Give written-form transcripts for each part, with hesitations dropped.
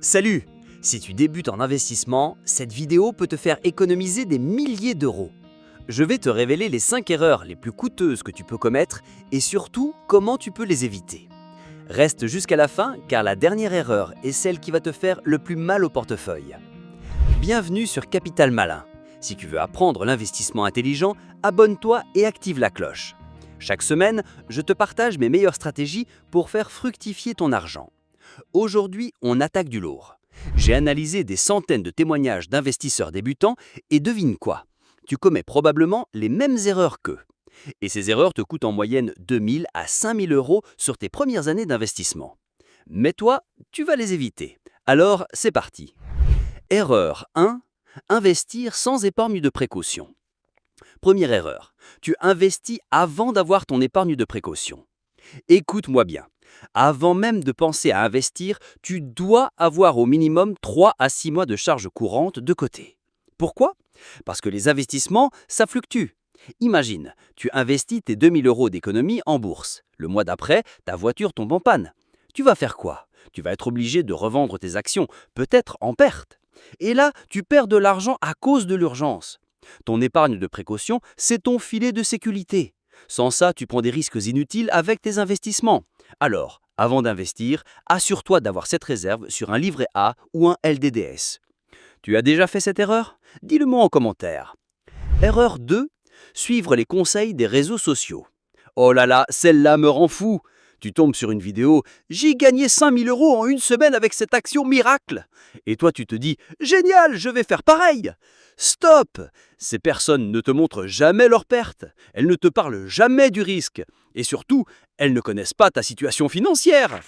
Salut! Si tu débutes en investissement, cette vidéo peut te faire économiser des milliers d'euros. Je vais te révéler les 5 erreurs les plus coûteuses que tu peux commettre et surtout comment tu peux les éviter. Reste jusqu'à la fin car la dernière erreur est celle qui va te faire le plus mal au portefeuille. Bienvenue sur Capital Malin. Si tu veux apprendre l'investissement intelligent, abonne-toi et active la cloche. Chaque semaine, je te partage mes meilleures stratégies pour faire fructifier ton argent. Aujourd'hui, on attaque du lourd. J'ai analysé des centaines de témoignages d'investisseurs débutants et devine quoi? Tu commets probablement les mêmes erreurs qu'eux. Et ces erreurs te coûtent en moyenne 2 000 à 5 000 euros sur tes premières années d'investissement. Mais toi, tu vas les éviter. Alors, c'est parti. Erreur 1. Investir sans épargne de précaution. Première erreur. Tu investis avant d'avoir ton épargne de précaution. Écoute-moi bien. Avant même de penser à investir, tu dois avoir au minimum 3 à 6 mois de charges courantes de côté. Pourquoi? Parce que les investissements, ça fluctue. Imagine, tu investis tes 2 000 euros d'économie en bourse. Le mois d'après, ta voiture tombe en panne. Tu vas faire quoi? Tu vas être obligé de revendre tes actions, peut-être en perte. Et là, tu perds de l'argent à cause de l'urgence. Ton épargne de précaution, c'est ton filet de sécurité. Sans ça, tu prends des risques inutiles avec tes investissements. Alors, avant d'investir, assure-toi d'avoir cette réserve sur un livret A ou un LDDS. Tu as déjà fait cette erreur? Dis-le-moi en commentaire. Erreur 2. Suivre les conseils des réseaux sociaux. Oh là là, celle-là me rend fou. Tu tombes sur une vidéo « J'ai gagné 5 000 euros en une semaine avec cette action miracle !» Et toi tu te dis « Génial, je vais faire pareil !» Stop! Ces personnes ne te montrent jamais leurs pertes, elles ne te parlent jamais du risque, et surtout, elles ne connaissent pas ta situation financière.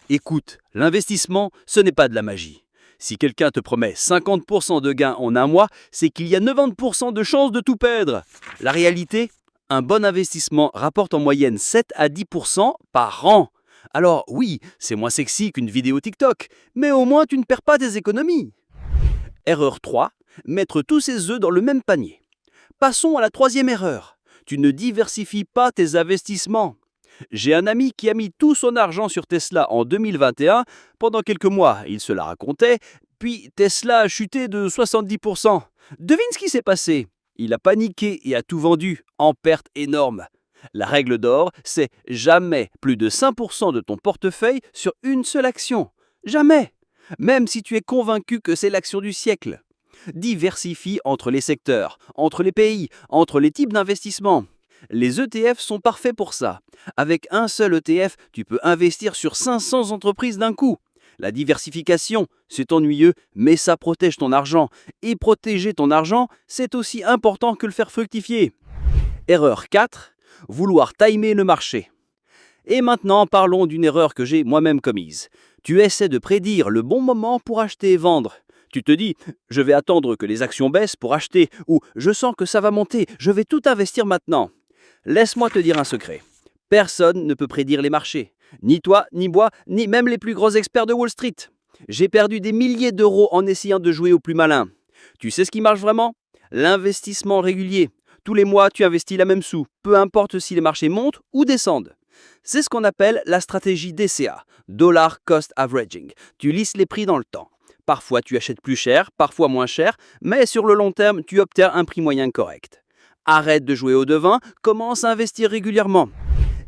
Écoute, l'investissement, ce n'est pas de la magie. Si quelqu'un te promet 50% de gains en un mois, c'est qu'il y a 90% de chances de tout perdre. La réalité, un bon investissement rapporte en moyenne 7 à 10% par an. Alors oui, c'est moins sexy qu'une vidéo TikTok, mais au moins tu ne perds pas tes économies. Erreur 3. Mettre tous ses œufs dans le même panier. Passons à la troisième erreur. Tu ne diversifies pas tes investissements. J'ai un ami qui a mis tout son argent sur Tesla en 2021. Pendant quelques mois, il se la racontait. Puis Tesla a chuté de 70%. Devine ce qui s'est passé. Il a paniqué et a tout vendu, en perte énorme. La règle d'or, c'est jamais plus de 5% de ton portefeuille sur une seule action. Jamais. Même si tu es convaincu que c'est l'action du siècle. Diversifie entre les secteurs, entre les pays, entre les types d'investissements. Les ETF sont parfaits pour ça. Avec un seul ETF, tu peux investir sur 500 entreprises d'un coup. La diversification, c'est ennuyeux, mais ça protège ton argent. Et protéger ton argent, c'est aussi important que le faire fructifier. Erreur 4. Vouloir timer le marché. Et maintenant, parlons d'une erreur que j'ai moi-même commise. Tu essaies de prédire le bon moment pour acheter et vendre. Tu te dis, je vais attendre que les actions baissent pour acheter, ou je sens que ça va monter, je vais tout investir maintenant. Laisse-moi te dire un secret. Personne ne peut prédire les marchés. Ni toi, ni moi, ni même les plus gros experts de Wall Street. J'ai perdu des milliers d'euros en essayant de jouer au plus malin. Tu sais ce qui marche vraiment? L'investissement régulier. Tous les mois, tu investis la même somme, peu importe si les marchés montent ou descendent. C'est ce qu'on appelle la stratégie DCA, Dollar Cost Averaging. Tu lisses les prix dans le temps. Parfois, tu achètes plus cher, parfois moins cher, mais sur le long terme, tu obtiens un prix moyen correct. Arrête de jouer au devin, commence à investir régulièrement.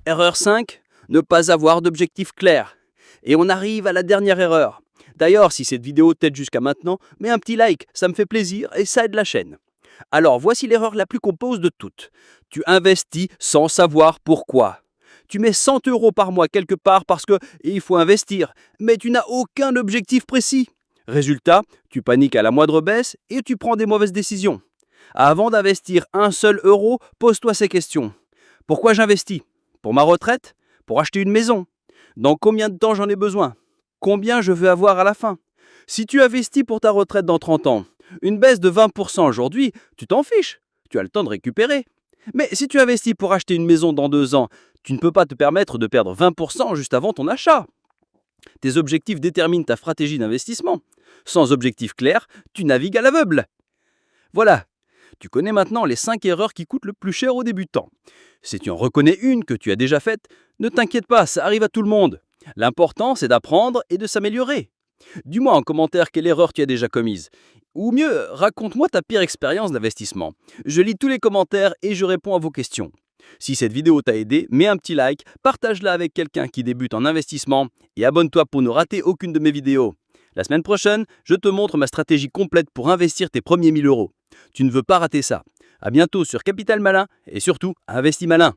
Erreur 5, ne pas avoir d'objectif clair. Et on arrive à la dernière erreur. D'ailleurs, si cette vidéo t'aide jusqu'à maintenant, mets un petit like, ça me fait plaisir et ça aide la chaîne. Alors, voici l'erreur la plus compose de toutes. Tu investis sans savoir pourquoi. Tu mets 100 euros par mois quelque part parce qu'il faut investir, mais tu n'as aucun objectif précis. Résultat, tu paniques à la moindre baisse et tu prends des mauvaises décisions. Avant d'investir un seul euro, pose-toi ces questions. Pourquoi j'investis? Pour ma retraite? Pour acheter une maison? Dans combien de temps j'en ai besoin? Combien je veux avoir à la fin? Si tu investis pour ta retraite dans 30 ans, une baisse de 20% aujourd'hui, tu t'en fiches. Tu as le temps de récupérer. Mais si tu investis pour acheter une maison dans 2 ans, tu ne peux pas te permettre de perdre 20% juste avant ton achat. Tes objectifs déterminent ta stratégie d'investissement. Sans objectif clair, tu navigues à l'aveugle. Voilà, tu connais maintenant les 5 erreurs qui coûtent le plus cher aux débutants. Si tu en reconnais une que tu as déjà faite, ne t'inquiète pas, ça arrive à tout le monde. L'important, c'est d'apprendre et de s'améliorer. Dis-moi en commentaire quelle erreur tu as déjà commise. Ou mieux, raconte-moi ta pire expérience d'investissement. Je lis tous les commentaires et je réponds à vos questions. Si cette vidéo t'a aidé, mets un petit like, partage-la avec quelqu'un qui débute en investissement et abonne-toi pour ne rater aucune de mes vidéos. La semaine prochaine, je te montre ma stratégie complète pour investir tes premiers 1000 euros. Tu ne veux pas rater ça. À bientôt sur Capital Malin et surtout, investis malin.